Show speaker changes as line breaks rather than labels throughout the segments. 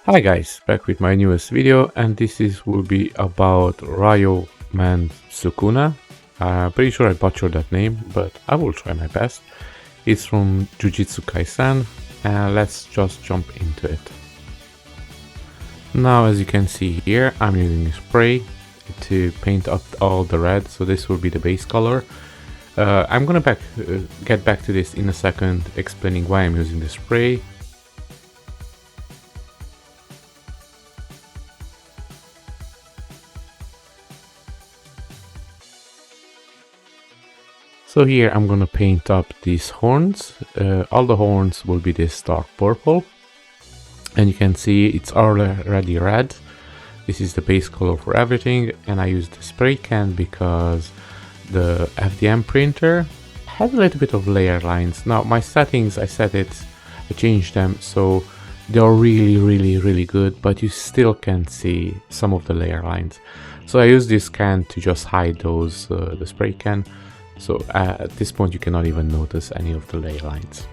Hi guys, back with my newest video, and will be about Ryomen Sukuna. Pretty sure I butchered that name, but I will try my best. It's from Jujutsu Kaisen, and let's just jump into it. Now, as you can see here, I'm using spray to paint up all the red, so this will be the base color. I'm gonna get back to this in a second, explaining why I'm using the spray. So here I'm gonna paint up these horns. All the horns will be this dark purple, and you can see it's already red. This is the base color for everything, and I used the spray can because the FDM printer has a little bit of layer lines. Now my settings, I changed them so they're really good, but you still can see some of the layer lines. So I use this can to just hide those, the spray can. So at this point you cannot even notice any of the layer lines.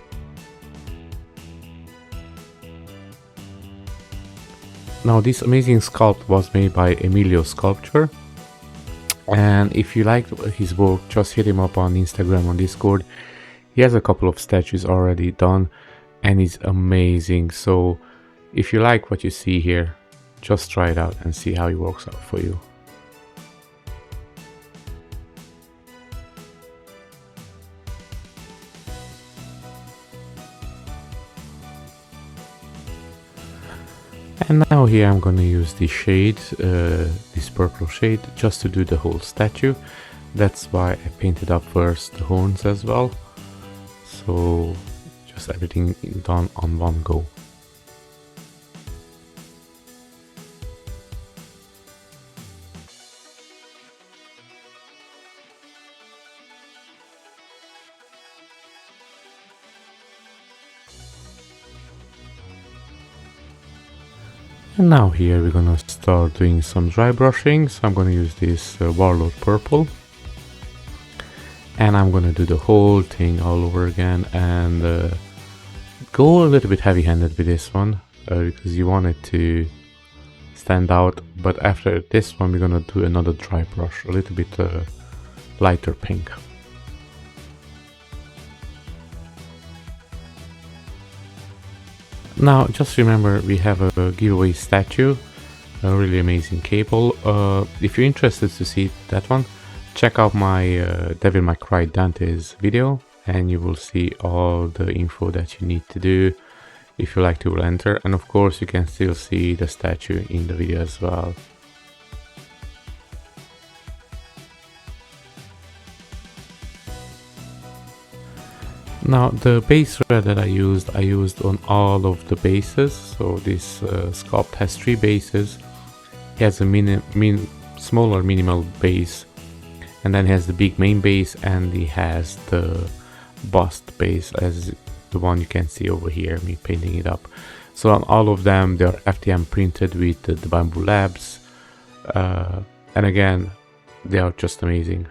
Now this amazing sculpt was made by Emilio Sculpture, and if you like his work, just hit him up on Instagram, on Discord. He has a couple of statues already done and it's amazing. So if you like what you see here, just try it out and see how it works out for you. And now here I'm gonna use this shade, this purple shade, just to do the whole statue. That's why I painted up first the horns as well. So just everything done on one go. And now here we're gonna start doing some dry brushing. So I'm gonna use this Warlord purple, and I'm gonna do the whole thing all over again, and go a little bit heavy-handed with this one because you want it to stand out. But after this one we're gonna do another dry brush, a little bit lighter pink. Now just remember, we have a giveaway statue, a really amazing cable. If you're interested to see that one, check out my Devil May Cry Dante's video, and you will see all the info that you need to do if you like to enter. And of course you can still see the statue in the video as well. Now the base red that I used on all of the bases. So this sculpt has 3 bases. It has a smaller minimal base, and then it has the big main base, and it has the bust base as the one you can see over here, me painting it up. So on all of them they are FDM printed with the Bamboo Labs, and again they are just amazing.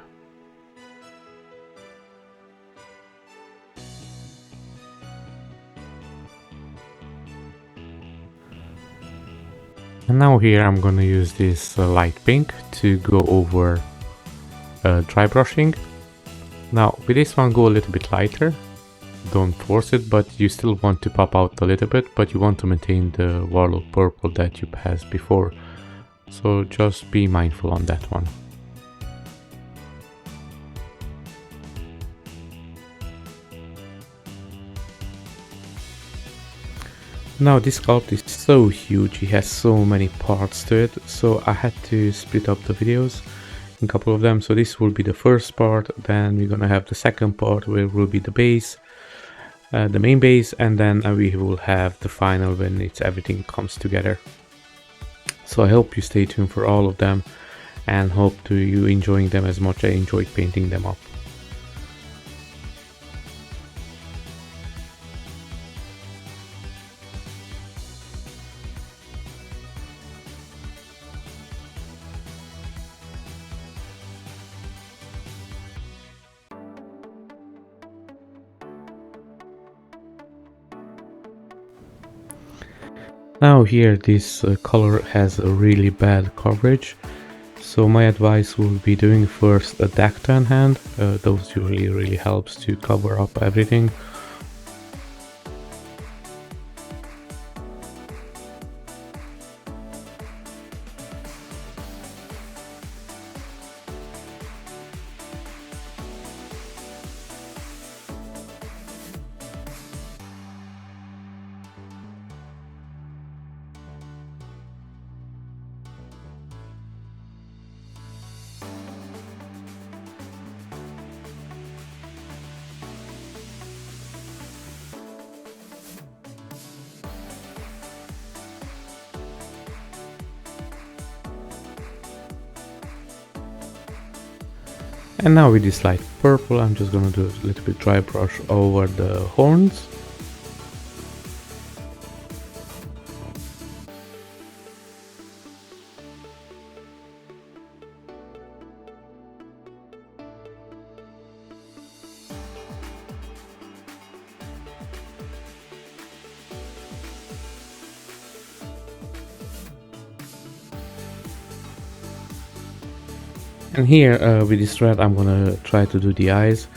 And now here I'm gonna use this light pink to go over dry brushing. Now with this one, go a little bit lighter, don't force it, but you still want to pop out a little bit, but you want to maintain the Warlord purple that you passed before. So just be mindful on that one. Now this sculpt is so huge, it has so many parts to it, so I had to split up the videos in a couple of them. So this will be the first part, then we're gonna have the second part where will be the base, the main base, and then we will have the final when everything comes together. So I hope you stay tuned for all of them, and hope to you enjoying them as much as I enjoyed painting them up. Now here this color has a really bad coverage, so my advice will be doing first a Dactan hand. Those usually really helps to cover up everything. And now with this light purple, I'm just gonna do a little bit dry brush over the horns. And here with this red, I'm gonna try to do the eyes.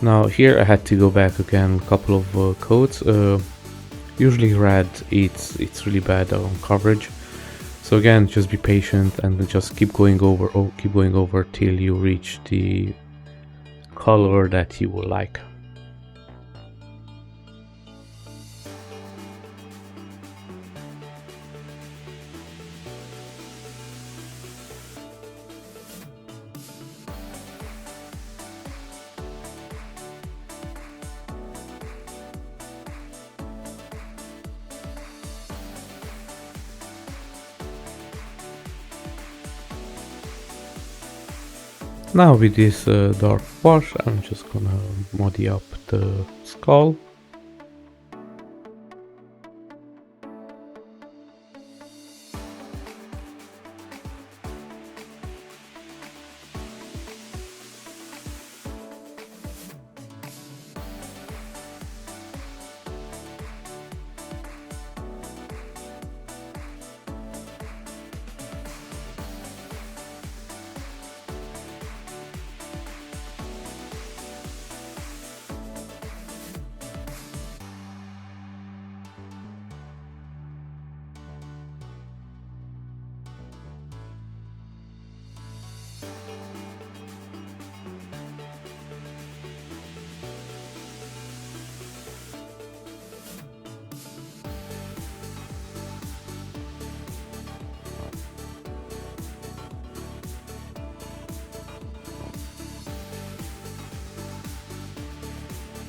Now here I had to go back again a couple of coats. Usually red, it's really bad on coverage. So again, just be patient and just keep going over till you reach the color that you will like. Now with this dark wash, I'm just gonna muddy up the skull.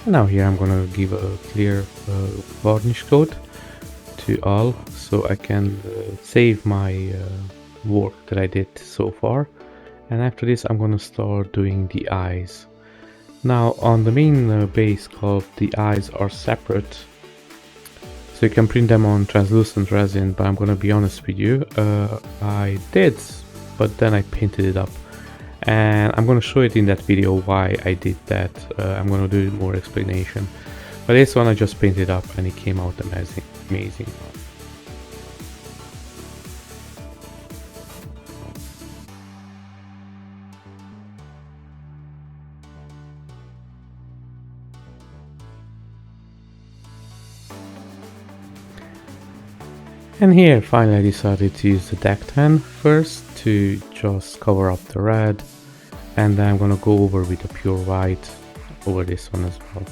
Now here I'm gonna give a clear varnish coat to all, so I can save my work that I did so far. And after this I'm gonna start doing the eyes. Now on the main base sculpt, the eyes are separate, so you can print them on translucent resin, but I'm gonna be honest with you, I did, but then I painted it up. And I'm gonna show it in that video why I did that. I'm gonna do more explanation, but this one I just painted up and it came out amazing. And here finally I decided to use the Dactan first to just cover up the red, and then I'm gonna go over with a pure white over this one as well.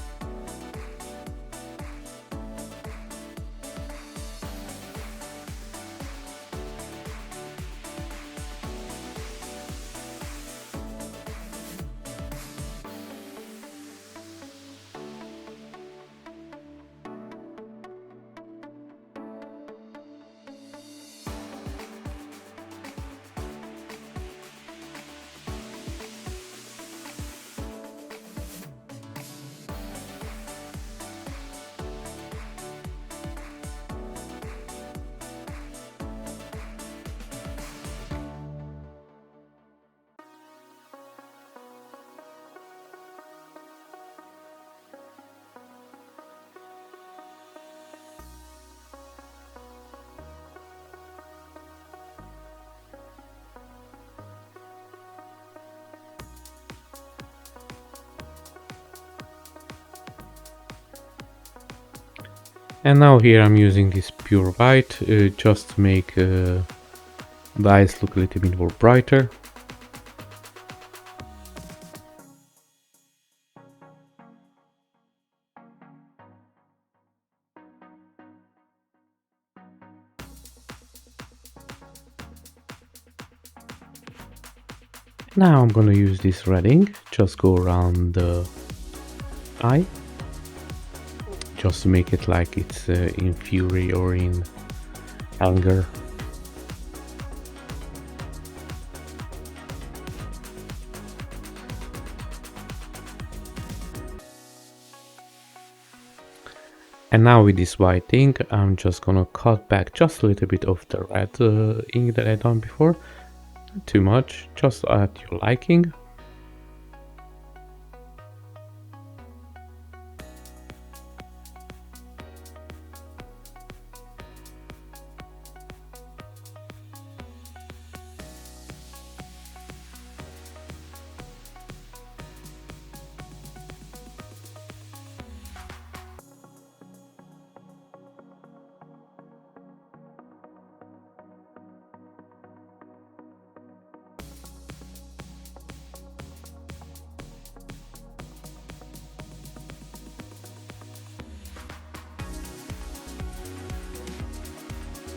And now here I'm using this pure white just to make the eyes look a little bit more brighter. Now I'm gonna use this red ink, just go around the eye, just to make it like it's in fury or in anger. And now with this white ink, I'm just gonna cut back just a little bit of the red ink that I done before. Not too much, just at your liking.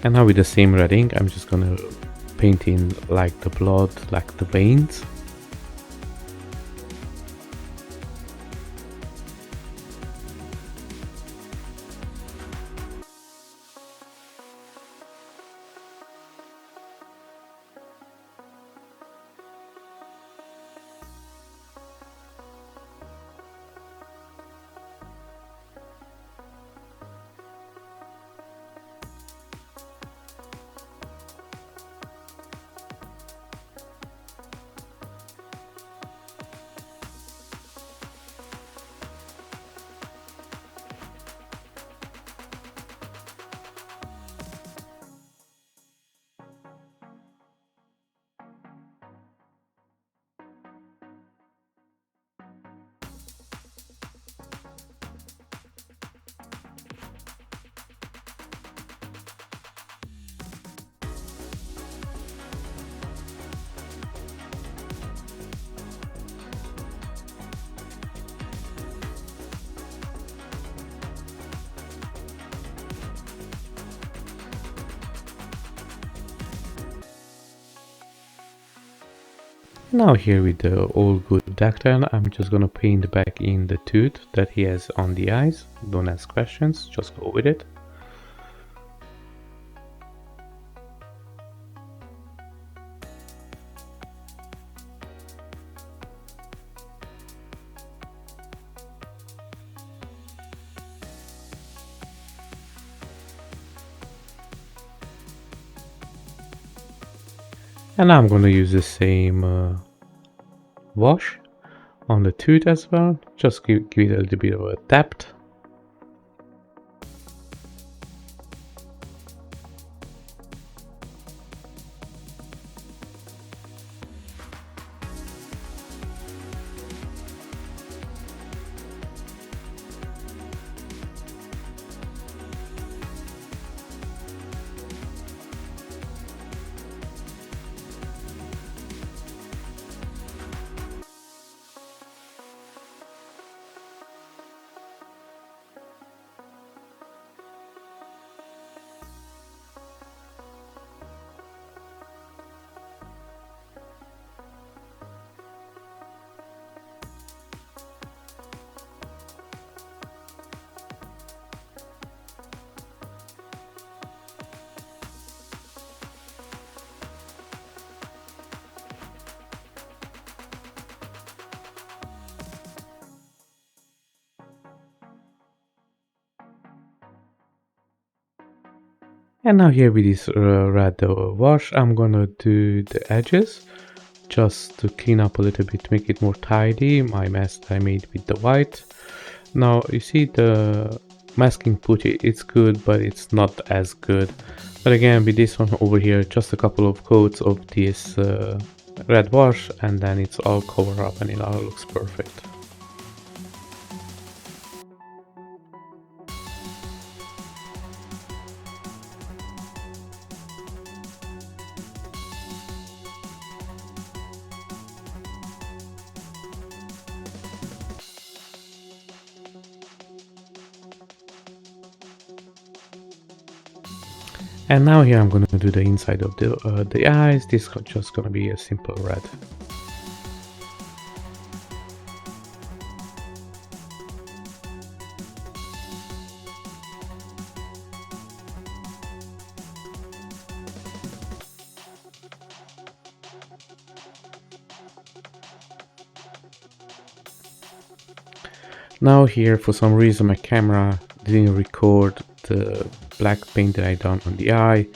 And now with the same red ink, I'm just gonna paint in like the blood, like the veins. Now here with the all good dactyl, I'm just gonna paint back in the tooth that he has on the eyes. Don't ask questions, just go with it. And now I'm gonna use the same wash on the tooth as well, just give it a little bit of a tap. And now here with this red wash, I'm gonna do the edges just to clean up a little bit, make it more tidy, my mess that I made with the white. Now you see the masking putty, it's good, but it's not as good. But again, with this one over here, just a couple of coats of this red wash, and then it's all covered up and it all looks perfect. And now here I'm going to do the inside of the eyes. This is just going to be a simple red. Now here, for some reason, my camera didn't record the black paint that I done on the eye.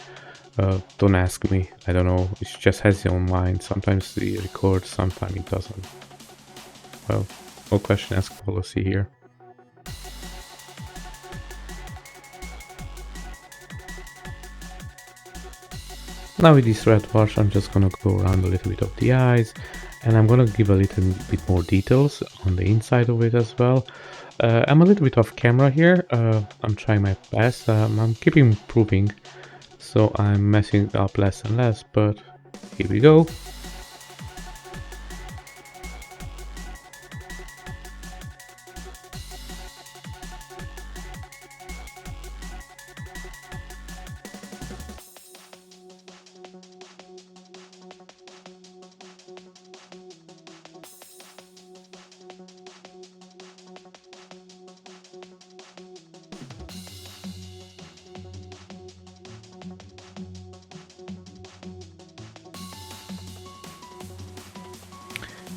Don't ask me, I don't know, it just has its own mind. Sometimes it records, sometimes it doesn't. Well, no question asked policy here. Now with this red wash, I'm just gonna go around a little bit of the eyes, and I'm gonna give a little bit more details on the inside of it as well. I'm a little bit off camera here. I'm trying my best. I'm keeping improving, so I'm messing up less and less, but here we go.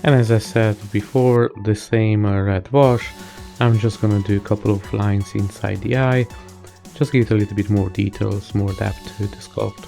And as I said before, the same red wash, I'm just gonna do a couple of lines inside the eye, just give it a little bit more details, more depth to the sculpt.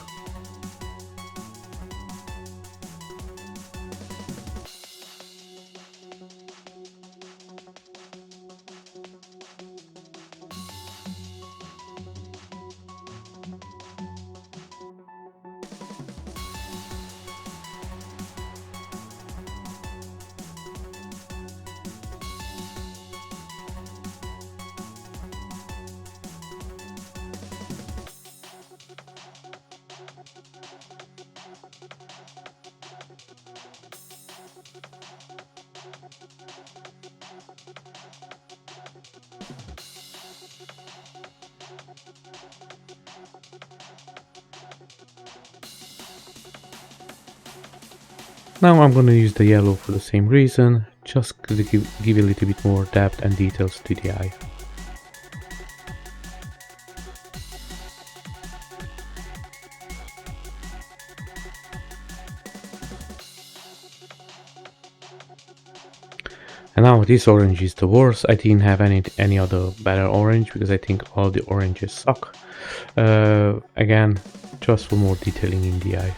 Now I'm going to use the yellow for the same reason, just to give a little bit more depth and details to the eye. And now this orange is the worst. I didn't have any other better orange because I think all the oranges suck. Again, just for more detailing in the eye.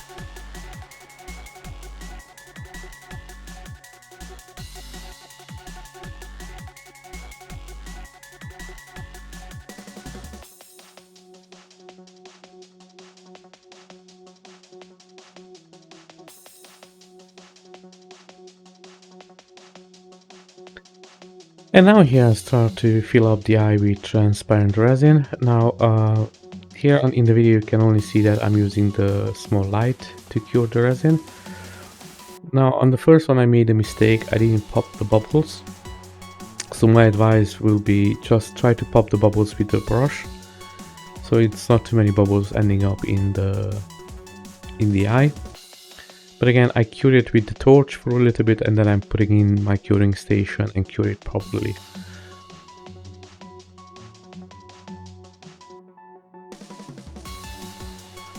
And now here I start to fill up the eye with transparent resin. Now here in the video you can only see that I'm using the small light to cure the resin. Now on the first one I made a mistake, I didn't pop the bubbles. So my advice will be just try to pop the bubbles with the brush. So it's not too many bubbles ending up in the eye. But again, I cure it with the torch for a little bit and then I'm putting in my curing station and cure it properly.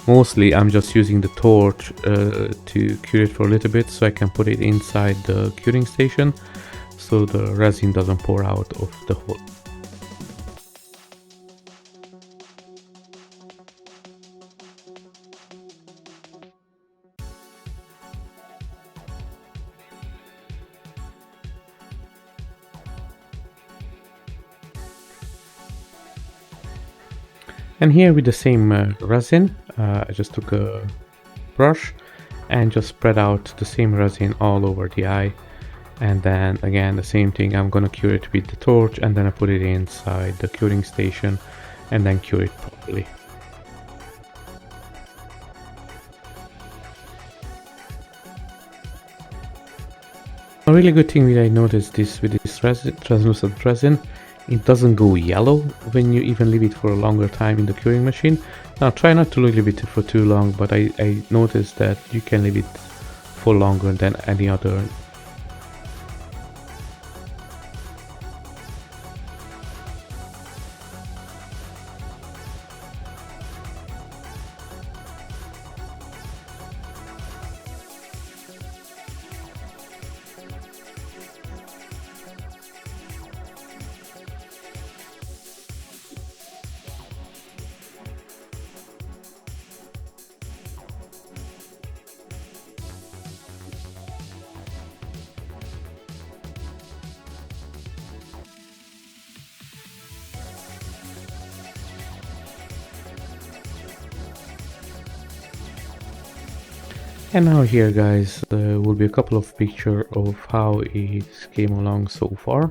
Mostly I'm just using the torch to cure it for a little bit so I can put it inside the curing station so the resin doesn't pour out of the hole. And here with the same resin, I just took a brush and just spread out the same resin all over the eye. And then again the same thing, I'm gonna cure it with the torch and then I put it inside the curing station and then cure it properly. A really good thing that I noticed with this resin, translucent resin, It doesn't go yellow when you even leave it for a longer time in the curing machine. Now try not to leave it for too long, but I noticed that you can leave it for longer than any other. And now here guys will be a couple of pictures of how it came along so far.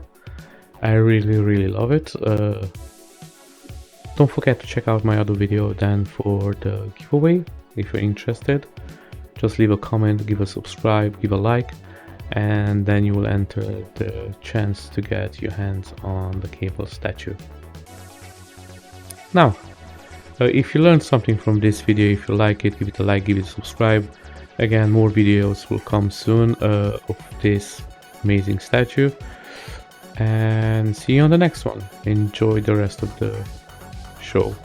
I really love it. Don't forget to check out my other video then for the giveaway if you're interested. Just leave a comment, give a subscribe, give a like, and then you will enter the chance to get your hands on the cable statue. Now, if you learned something from this video, if you like it, give it a like, give it a subscribe. Again, more videos will come soon of this amazing statue. And see you on the next one. Enjoy the rest of the show.